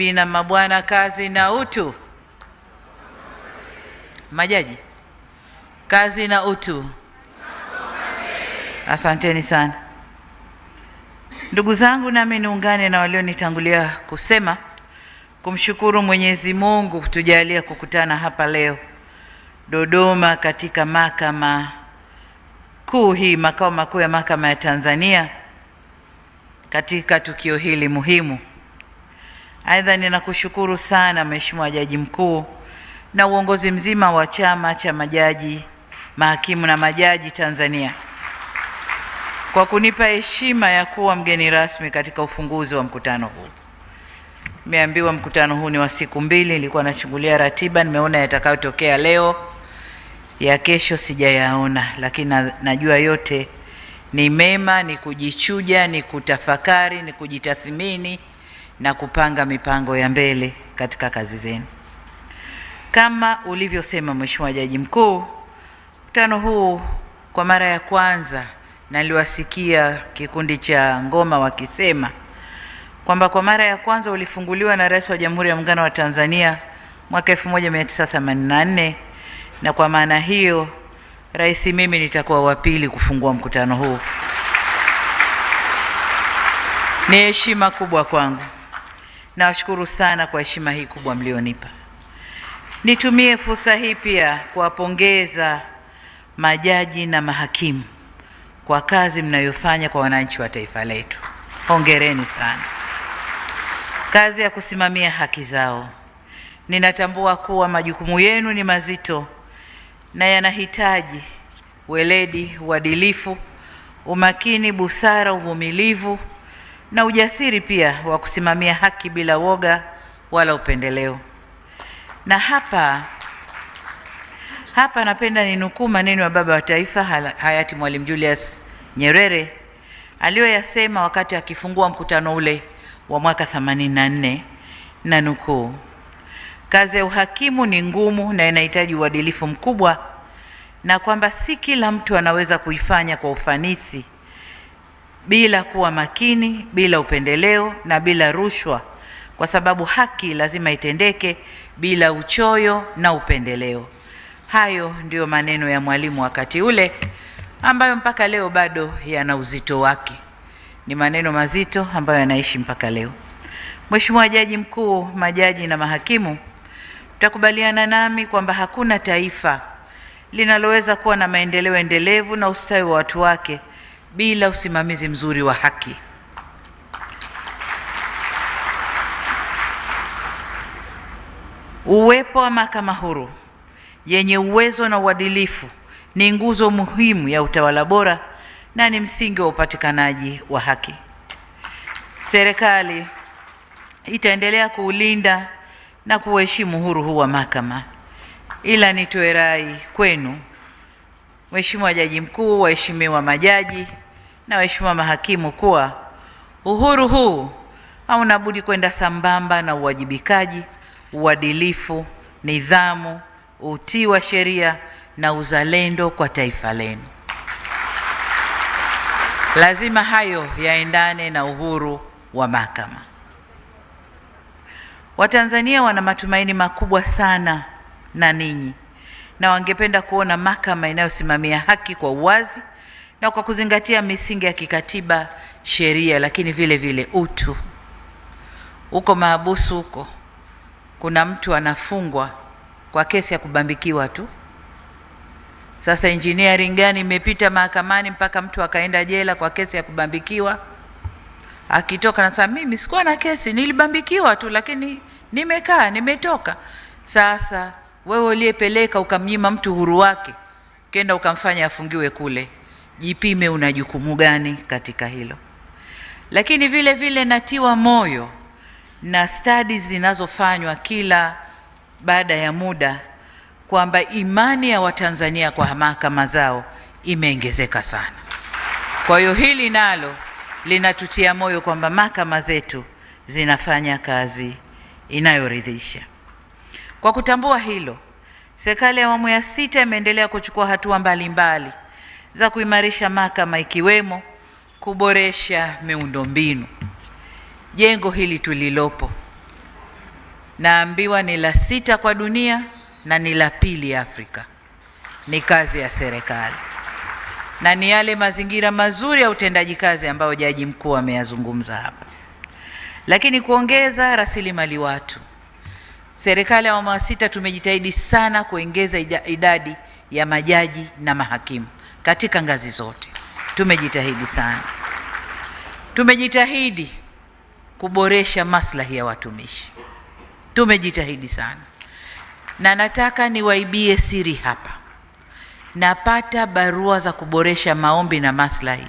Na mabwana, kazi na utu. Majaji, kazi na utu. Asanteni sana ndugu zangu, nami niungane na walionitangulia kusema kumshukuru Mwenyezi Mungu kutujalia kukutana hapa leo Dodoma katika mahakama kuu hii, makao makuu ya mahakama ya Tanzania, katika tukio hili muhimu. Aidha, ninakushukuru sana Mheshimiwa Jaji Mkuu na uongozi mzima wa Chama cha Majaji, Mahakimu na Majaji Tanzania kwa kunipa heshima ya kuwa mgeni rasmi katika ufunguzi wa mkutano huu. Nimeambiwa mkutano huu ni wa siku mbili, nilikuwa nachungulia ratiba, nimeona yatakayotokea leo, ya kesho sijayaona, lakini najua yote ni mema, ni kujichuja, ni kutafakari, ni kujitathmini na kupanga mipango ya mbele katika kazi zenu. Kama ulivyosema Mheshimiwa Jaji Mkuu, mkutano huu kwa mara ya kwanza naliwasikia kikundi cha ngoma wakisema kwamba kwa mara ya kwanza ulifunguliwa na Rais wa Jamhuri ya Muungano wa Tanzania mwaka 1984, na kwa maana hiyo Rais, mimi nitakuwa wa pili kufungua mkutano huu. Ni heshima kubwa kwangu. Nawashukuru sana kwa heshima hii kubwa mlionipa. Nitumie fursa hii pia kuwapongeza majaji na mahakimu kwa kazi mnayofanya kwa wananchi wa taifa letu. Hongereni sana. Kazi ya kusimamia haki zao. Ninatambua kuwa majukumu yenu ni mazito na yanahitaji weledi, uadilifu, umakini, busara, uvumilivu na ujasiri pia wa kusimamia haki bila woga wala upendeleo. Na hapa napenda ninukuu maneno ya baba wa taifa hayati Mwalimu Julius Nyerere aliyoyasema wakati akifungua mkutano ule wa mwaka 84, na nukuu: kazi ya uhakimu ni ngumu na inahitaji uadilifu mkubwa, na kwamba si kila mtu anaweza kuifanya kwa ufanisi bila kuwa makini, bila upendeleo na bila rushwa, kwa sababu haki lazima itendeke bila uchoyo na upendeleo. Hayo ndiyo maneno ya Mwalimu wakati ule ambayo mpaka leo bado yana uzito wake. Ni maneno mazito ambayo yanaishi mpaka leo. Mheshimiwa Jaji Mkuu, majaji na mahakimu, mtakubaliana nami kwamba hakuna taifa linaloweza kuwa na maendeleo endelevu na ustawi wa watu wake bila usimamizi mzuri wa haki. Uwepo wa mahakama huru yenye uwezo na uadilifu ni nguzo muhimu ya utawala bora na ni msingi wa upatikanaji wa haki. Serikali itaendelea kuulinda na kuheshimu uhuru huu wa mahakama, ila nitoe rai kwenu Mheshimiwa Jaji Mkuu, waheshimiwa majaji na waheshimiwa mahakimu kuwa uhuru huu hauna budi kwenda sambamba na uwajibikaji, uadilifu, nidhamu, utii wa sheria na uzalendo kwa taifa lenu. Lazima hayo yaendane na uhuru wa mahakama. Watanzania wana matumaini makubwa sana na ninyi, na wangependa kuona mahakama inayosimamia haki kwa uwazi na kwa kuzingatia misingi ya kikatiba, sheria, lakini vile vile utu. Uko mahabusu huko, kuna mtu anafungwa kwa kesi ya kubambikiwa tu. Sasa engineering gani imepita mahakamani mpaka mtu akaenda jela kwa kesi ya kubambikiwa? Akitoka na sasa, mimi sikuwa na kesi, nilibambikiwa tu, lakini nimekaa, nimetoka. Sasa wewe uliyepeleka ukamnyima mtu uhuru wake, kenda ukamfanya afungiwe kule, jipime una jukumu gani katika hilo. Lakini vile vile natiwa moyo na studies zinazofanywa kila baada ya muda kwamba imani ya Watanzania kwa mahakama zao imeongezeka sana. Kwa hiyo hili nalo linatutia moyo kwamba mahakama zetu zinafanya kazi inayoridhisha. Kwa kutambua hilo, serikali ya awamu ya 6 imeendelea kuchukua hatua mbalimbali za kuimarisha mahakama, ikiwemo kuboresha miundombinu. Jengo hili tulilopo naambiwa ni la 6 kwa dunia na ni la 2 Afrika. Ni kazi ya serikali na ni yale mazingira mazuri ya utendaji kazi ambayo Jaji Mkuu ameyazungumza hapa. Lakini kuongeza rasilimali watu, serikali ya awamu ya 6 tumejitahidi sana kuongeza idadi ya majaji na mahakimu katika ngazi zote. Tumejitahidi sana. Tumejitahidi kuboresha maslahi ya watumishi. Tumejitahidi sana. Na nataka niwaibie siri hapa. Napata barua za kuboresha maombi na maslahi.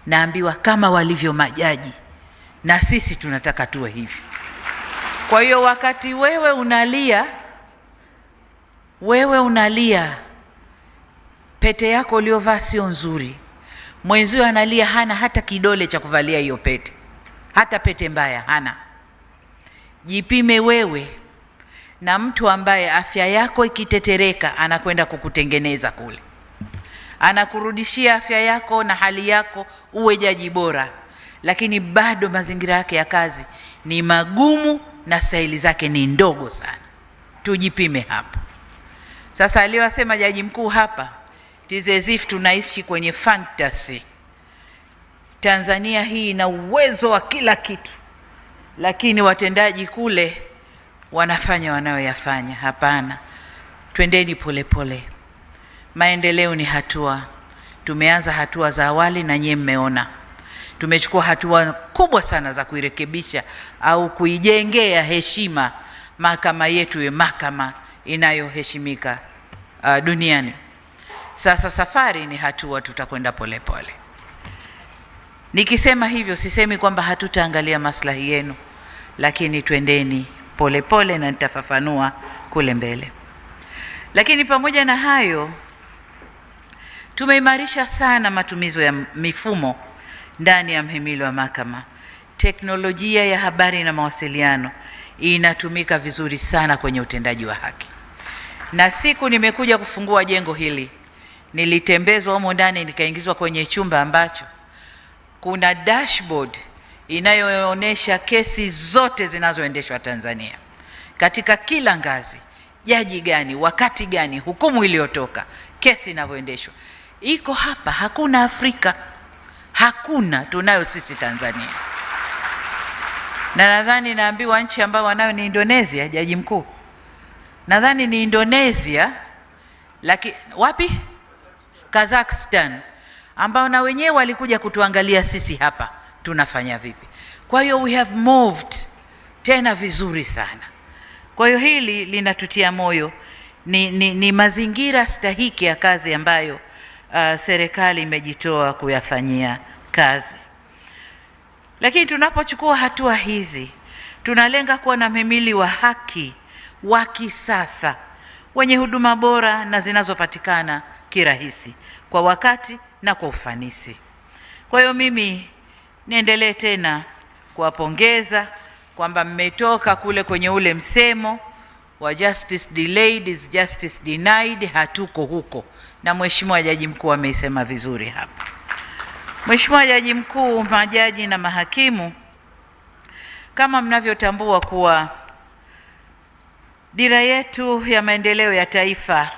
Naambiwa kama walivyo majaji, na sisi tunataka tuwe hivi. Kwa hiyo wakati wewe unalia pete yako uliovaa sio nzuri, mwenzio analia hana hata kidole cha kuvalia hiyo pete, hata pete mbaya hana. Jipime wewe na mtu ambaye afya yako ikitetereka anakwenda kukutengeneza kule, anakurudishia afya yako na hali yako uwe jaji bora, lakini bado mazingira yake ya kazi ni magumu na stahili zake ni ndogo sana. Tujipime hapa. Sasa aliyosema Jaji Mkuu hapa, it is as if tunaishi kwenye fantasy. Tanzania hii ina uwezo wa kila kitu, lakini watendaji kule wanafanya wanayoyafanya. Hapana, twendeni polepole. Maendeleo ni hatua. Tumeanza hatua za awali na nyie mmeona. Tumechukua hatua kubwa sana za kuirekebisha au kuijengea heshima mahakama yetu, iwe mahakama inayoheshimika duniani. Sasa safari ni hatua, tutakwenda polepole. Nikisema hivyo sisemi kwamba hatutaangalia maslahi yenu, lakini twendeni polepole na nitafafanua kule mbele. Lakini pamoja na hayo, tumeimarisha sana matumizo ya mifumo ndani ya mhimili wa mahakama. Teknolojia ya habari na mawasiliano inatumika vizuri sana kwenye utendaji wa haki. Na siku nimekuja kufungua jengo hili, nilitembezwa humo ndani, nikaingizwa kwenye chumba ambacho kuna dashboard inayoonyesha kesi zote zinazoendeshwa Tanzania katika kila ngazi, jaji gani, wakati gani, hukumu iliyotoka, kesi inavyoendeshwa. Iko hapa, hakuna Afrika. Hakuna, tunayo sisi Tanzania. Na nadhani naambiwa nchi ambayo wanayo ni Indonesia, Jaji Mkuu. Nadhani ni Indonesia, lakini wapi? Kazakhstan, ambao na wenyewe walikuja kutuangalia sisi hapa tunafanya vipi. Kwa hiyo we have moved tena vizuri sana. Kwa hiyo hili linatutia moyo, ni mazingira stahiki ya kazi ambayo serikali imejitoa kuyafanyia kazi. Lakini tunapochukua hatua hizi, tunalenga kuwa na mhimili wa haki wa kisasa wenye huduma bora na zinazopatikana kirahisi, kwa wakati na kwa ufanisi. Kwa hiyo mimi niendelee tena kuwapongeza kwamba mmetoka kule kwenye ule msemo wa justice delayed is justice denied. Hatuko huko, na Mheshimiwa Jaji Mkuu ameisema vizuri hapa. Mheshimiwa Jaji Mkuu, majaji na mahakimu, kama mnavyotambua kuwa dira yetu ya maendeleo ya taifa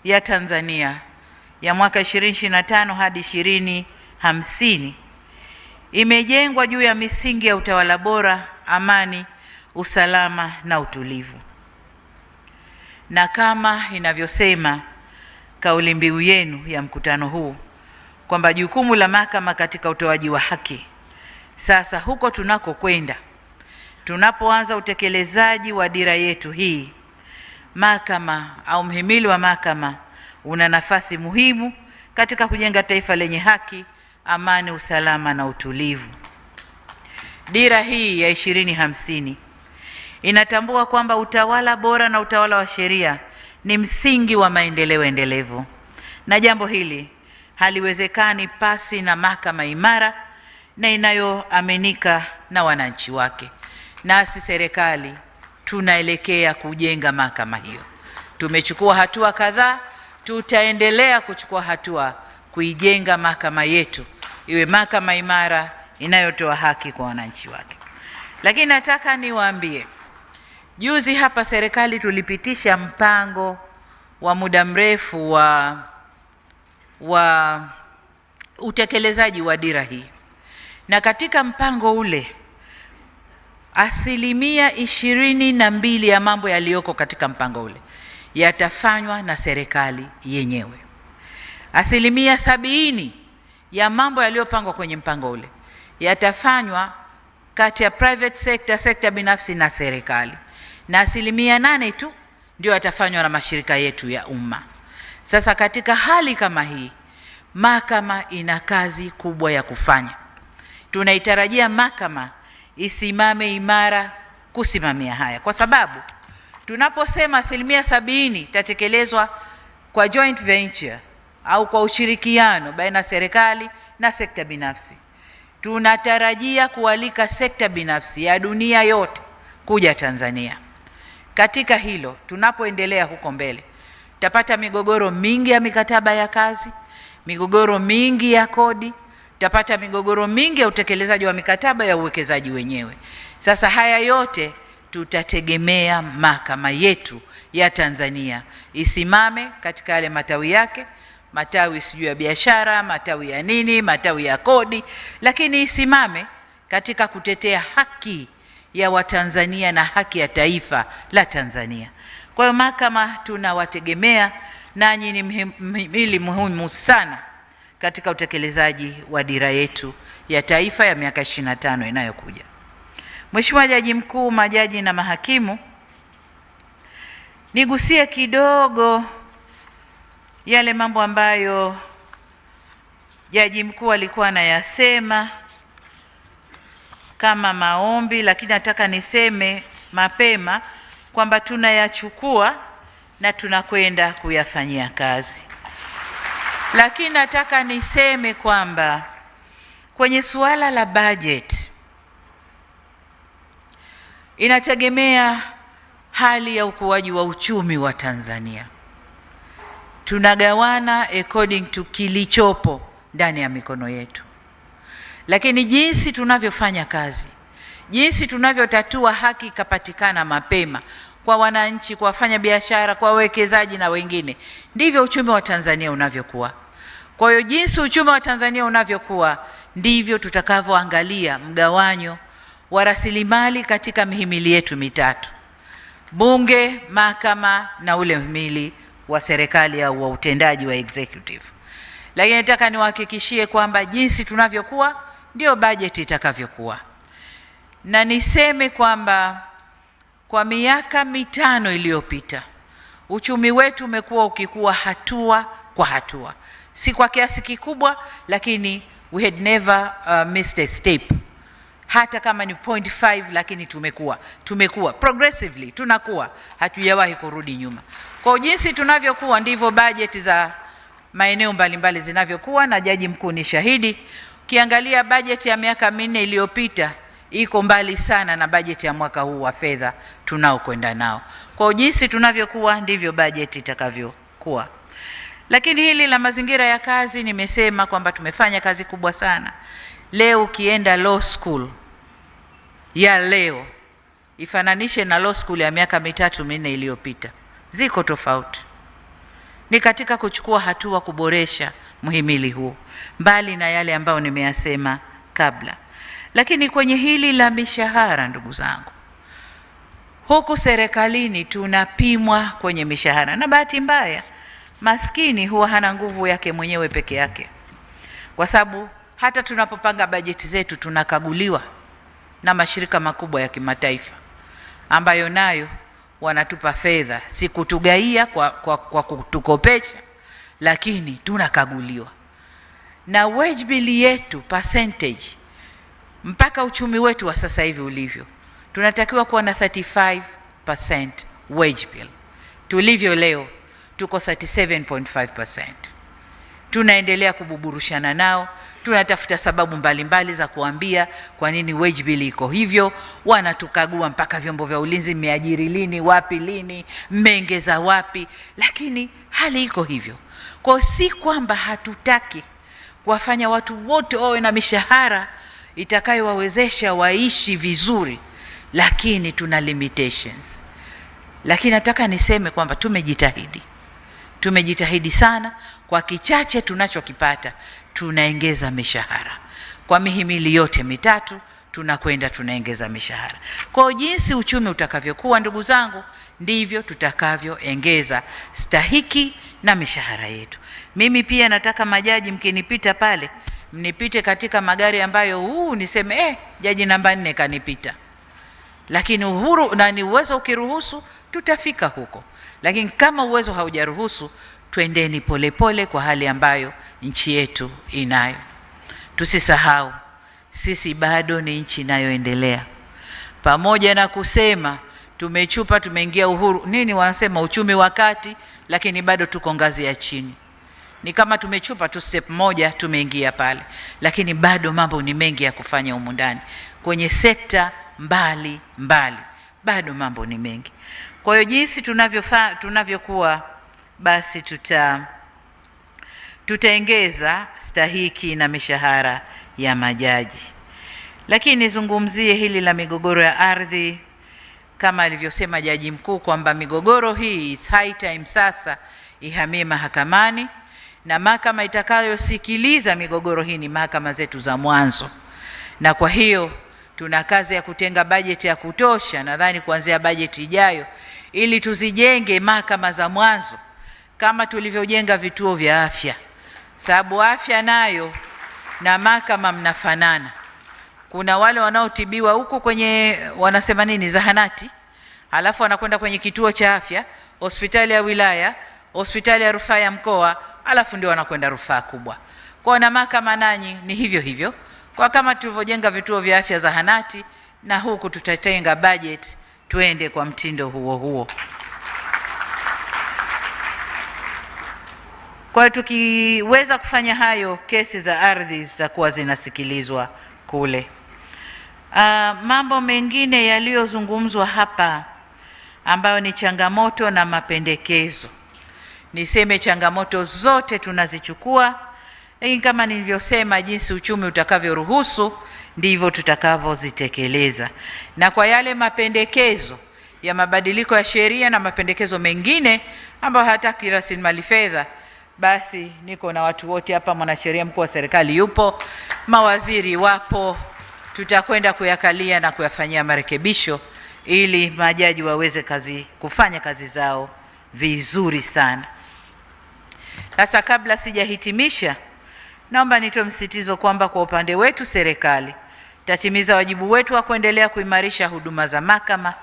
ya Tanzania ya mwaka 2025 hadi 2050 imejengwa juu ya misingi ya utawala bora, amani, usalama na utulivu. Na kama inavyosema kauli mbiu yenu ya mkutano huu kwamba jukumu la mahakama katika utoaji wa haki. Sasa huko tunakokwenda, tunapoanza utekelezaji wa dira yetu hii, mahakama au mhimili wa mahakama una nafasi muhimu katika kujenga taifa lenye haki, amani, usalama na utulivu. Dira hii ya 2050 inatambua kwamba utawala bora na utawala wa sheria ni msingi wa maendeleo endelevu, na jambo hili haliwezekani pasi na mahakama imara na inayoaminika na wananchi wake. Nasi serikali tunaelekea kujenga mahakama hiyo. Tumechukua hatua kadhaa, tutaendelea kuchukua hatua kuijenga mahakama yetu iwe mahakama imara inayotoa haki kwa wananchi wake. Lakini nataka niwaambie, Juzi hapa serikali tulipitisha mpango wa muda mrefu wa utekelezaji wa dira hii, na katika mpango ule 22% ya mambo yaliyoko katika mpango ule yatafanywa na serikali yenyewe. 70% ya mambo yaliyopangwa kwenye mpango ule yatafanywa kati ya private sector, sekta binafsi na serikali, na 8% tu ndio yatafanywa na mashirika yetu ya umma. Sasa katika hali kama hii, mahakama ina kazi kubwa ya kufanya. Tunaitarajia mahakama isimame imara kusimamia haya, kwa sababu tunaposema 70% itatekelezwa kwa joint venture au kwa ushirikiano baina ya serikali na sekta binafsi, tunatarajia kualika sekta binafsi ya dunia yote kuja Tanzania. Katika hilo, tunapoendelea huko mbele, tutapata migogoro mingi ya mikataba ya kazi, migogoro mingi ya kodi, tutapata migogoro mingi ya utekelezaji wa mikataba ya uwekezaji wenyewe. Sasa haya yote tutategemea mahakama yetu ya Tanzania isimame katika yale matawi yake, matawi sijui ya biashara, matawi ya nini, matawi ya kodi, lakini isimame katika kutetea haki ya Watanzania na haki ya taifa la Tanzania. Kwa hiyo mahakama tunawategemea, nanyi ni mhimili muhimu sana katika utekelezaji wa dira yetu ya taifa ya miaka 25 inayokuja. Mheshimiwa Jaji Mkuu, majaji na mahakimu, nigusie kidogo yale mambo ambayo Jaji Mkuu alikuwa anayasema kama maombi, lakini nataka niseme mapema kwamba tunayachukua na tunakwenda kuyafanyia kazi. Lakini nataka niseme kwamba kwenye suala la budget inategemea hali ya ukuaji wa uchumi wa Tanzania. Tunagawana according to kilichopo ndani ya mikono yetu, lakini jinsi tunavyofanya kazi, jinsi tunavyotatua haki ikapatikana mapema kwa wananchi, kwa wafanya biashara, kwa wawekezaji na wengine, ndivyo uchumi wa Tanzania unavyokuwa. Kwa hiyo jinsi uchumi wa Tanzania unavyokuwa, ndivyo tutakavyoangalia mgawanyo wa rasilimali katika mihimili yetu mitatu: bunge, mahakama na ule mhimili wa serikali au wa utendaji wa executive. Lakini nataka niwahakikishie kwamba jinsi tunavyokuwa ndio bajeti itakavyokuwa. Na niseme kwamba kwa miaka 5 iliyopita uchumi wetu umekuwa ukikua hatua kwa hatua, si kwa kiasi kikubwa, lakini we had never missed a step. Hata kama ni 0.5, lakini tumekuwa progressively, tunakuwa, hatujawahi kurudi nyuma. Kwa jinsi tunavyokuwa ndivyo bajeti za maeneo mbalimbali zinavyokuwa, na Jaji Mkuu ni shahidi. Ukiangalia bajeti ya miaka 4 iliyopita iko mbali sana na bajeti ya mwaka huu wa fedha tunaokwenda nao. Kwa jinsi tunavyokuwa ndivyo bajeti itakavyokuwa. Lakini hili la mazingira ya kazi, nimesema kwamba tumefanya kazi kubwa sana. Leo ukienda law school ya leo ifananishe na law school ya miaka 3-4 iliyopita, ziko tofauti. Ni katika kuchukua hatua kuboresha muhimili huu, mbali na yale ambayo nimeyasema kabla. Lakini kwenye hili la mishahara, ndugu zangu, huku serikalini tunapimwa kwenye mishahara, na bahati mbaya maskini huwa hana nguvu yake mwenyewe peke yake, kwa sababu hata tunapopanga bajeti zetu tunakaguliwa na mashirika makubwa ya kimataifa ambayo nayo wanatupa fedha, si kutugaia kwa kutukopesha, lakini tunakaguliwa. Na wage bill yetu percentage, mpaka uchumi wetu wa sasa hivi ulivyo, tunatakiwa kuwa na 35% wage bill. Tulivyo leo tuko 37.5%. Tunaendelea kububurushana nao, tunatafuta sababu mbalimbali za kuambia kwa nini wage bill iko hivyo. Wanatukagua mpaka vyombo vya ulinzi, mmeajiri lini, wapi, lini, mmeongeza wapi, lakini hali iko hivyo. Kwa si kwamba hatutaki kuwafanya watu wote wawe na mishahara itakayowawezesha waishi vizuri, lakini tuna limitations. Lakini nataka niseme kwamba tumejitahidi sana. Kwa kichache tunachokipata tunaongeza mishahara kwa mihimili yote mitatu, tunaongeza mishahara. Kwa jinsi uchumi utakavyokuwa, ndugu zangu, ndivyo tutakavyoongeza stahiki na mishahara yetu. Mimi pia nataka majaji mkinipita pale, mnipite katika magari ambayo niseme jaji namba 4 kanipita. Lakini uhuru na ni uwezo ukiruhusu tutafika huko. Lakini kama uwezo haujaruhusu, twendeni polepole kwa hali ambayo nchi yetu inayo. Tusisahau sisi bado ni nchi inayoendelea. Pamoja na kusema tumeingia uhuru wanasema uchumi wa kati, lakini bado tuko ngazi ya chini. Ni kama tumechupa tu step moja, tumeingia pale, lakini bado mambo ni mengi ya kufanya humu ndani kwenye sekta mbali, bado mambo ni mengi. Kwa hiyo jinsi tunavyokuwa, basi tutaongeza stahiki na mishahara ya majaji. Lakini nizungumzie hili la migogoro ya ardhi, kama alivyosema jaji mkuu kwamba migogoro hii is high time sasa ihamie mahakamani, na mahakama itakayosikiliza migogoro hii ni mahakama zetu za mwanzo. Na kwa hiyo tuna kazi ya kutenga bajeti ya kutosha, nadhani kuanzia bajeti ijayo, ili tuzijenge mahakama za mwanzo kama tulivyojenga vituo vya afya, sababu afya nayo na mahakama mnafanana. Kuna wale wanaotibiwa huko kwenye wanasema zahanati, halafu wanakwenda kwenye kituo cha afya, hospitali ya wilaya, hospitali ya rufaa ya mkoa, halafu ndio wanakwenda rufaa kubwa. Kwa na mahakama nanyi ni hivyo hivyo. Kwa kama tulivyojenga vituo vya afya, zahanati, na huku tutatenga budget tuende kwa mtindo huo. Kwa tukiweza kufanya hayo, kesi za ardhi zitakuwa zinasikilizwa kule. Mambo mengine yaliyozungumzwa hapa ambayo ni changamoto na mapendekezo. Niseme changamoto zote tunazichukua, lakini kama nilivyosema, jinsi uchumi utakavyoruhusu ndivyo tutakavyozitekeleza. Na kwa yale mapendekezo ya mabadiliko ya sheria na mapendekezo mengine ambayo hataki rasilimali fedha, basi niko na watu wote hapa, mwanasheria mkuu wa serikali yupo, mawaziri wapo, tutakwenda kuyakalia na kuyafanyia marekebisho ili majaji waweze kufanya kazi zao vizuri sana. Sasa kabla sijahitimisha, naomba nitoe msisitizo kwamba kwa upande wetu serikali tatimiza wajibu wetu wa kuendelea kuimarisha huduma za mahakama,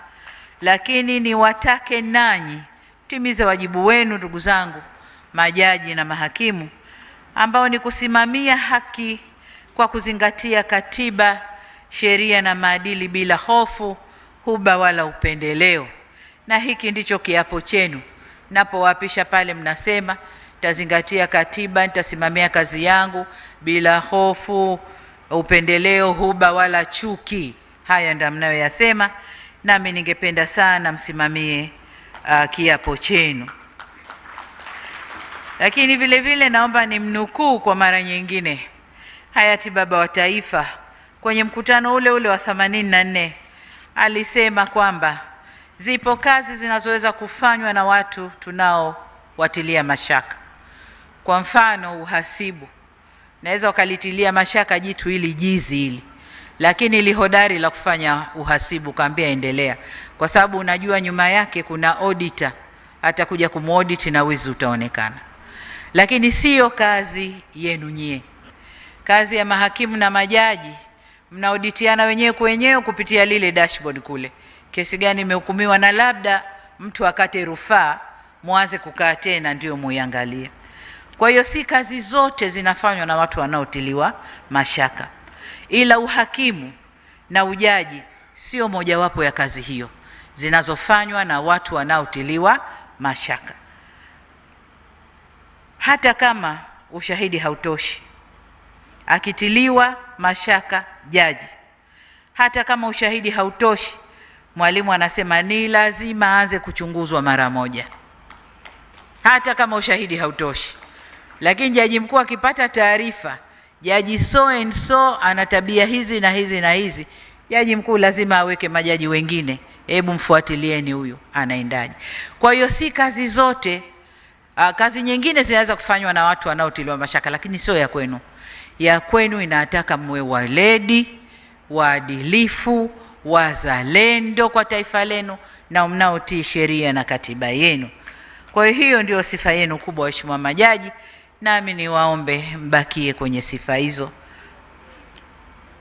lakini niwatake nanyi timize wajibu wenu, ndugu zangu majaji na mahakimu, ambao ni kusimamia haki kwa kuzingatia katiba, sheria na maadili bila hofu, huba wala upendeleo. Na hiki ndicho kiapo chenu. Napowapisha pale mnasema nitazingatia katiba, nitasimamia kazi yangu bila hofu, upendeleo, huba wala chuki. Haya ndio mnayoyasema, nami ningependa sana msimamie kiapo chenu. Lakini vile vile naomba nimnukuu kwa mara nyingine hayati baba wa taifa kwenye mkutano ule wa 84, alisema kwamba zipo kazi zinazoweza kufanywa na watu tunaowatilia mashaka. Kwa mfano uhasibu, naweza ukalitilia mashaka jitu hili jizi hili, lakini lihodari la kufanya uhasibu kaambia endelea, kwa sababu unajua nyuma yake kuna auditor atakuja kumuaudit na wizi utaonekana. Lakini sio kazi yenu nyie. Kazi ya mahakimu na majaji, mnaoditiana wenyewe kwa wenyewe kupitia lile dashboard kule, kesi gani imehukumiwa, na labda mtu akate rufaa, muanze kukaa tena ndio muiangalie. Kwa hiyo si kazi zote zinafanywa na watu wanaotiliwa mashaka, ila uhakimu na ujaji sio mojawapo ya kazi hiyo zinazofanywa na watu wanaotiliwa mashaka. Hata kama ushahidi hautoshi, akitiliwa mashaka jaji, hata kama ushahidi hautoshi, mwalimu anasema ni lazima aanze kuchunguzwa mara moja, hata kama ushahidi hautoshi. Lakini jaji mkuu akipata taarifa jaji so and so ana tabia hizi na hizi na hizi, jaji mkuu lazima aweke majaji wengine hebu mfuatilieni huyu anaendaje. Kwa hiyo si kazi zote, kazi nyingine zinaweza kufanywa na watu wanaotiliwa mashaka, lakini sio ya kwenu. Ya kwenu inataka mwe waledi, waadilifu, wazalendo kwa taifa lenu na mnaotii sheria na katiba yenu. Kwa hiyo ndio sifa yenu kubwa, waheshimiwa majaji, nami niwaombe mbakie kwenye sifa hizo.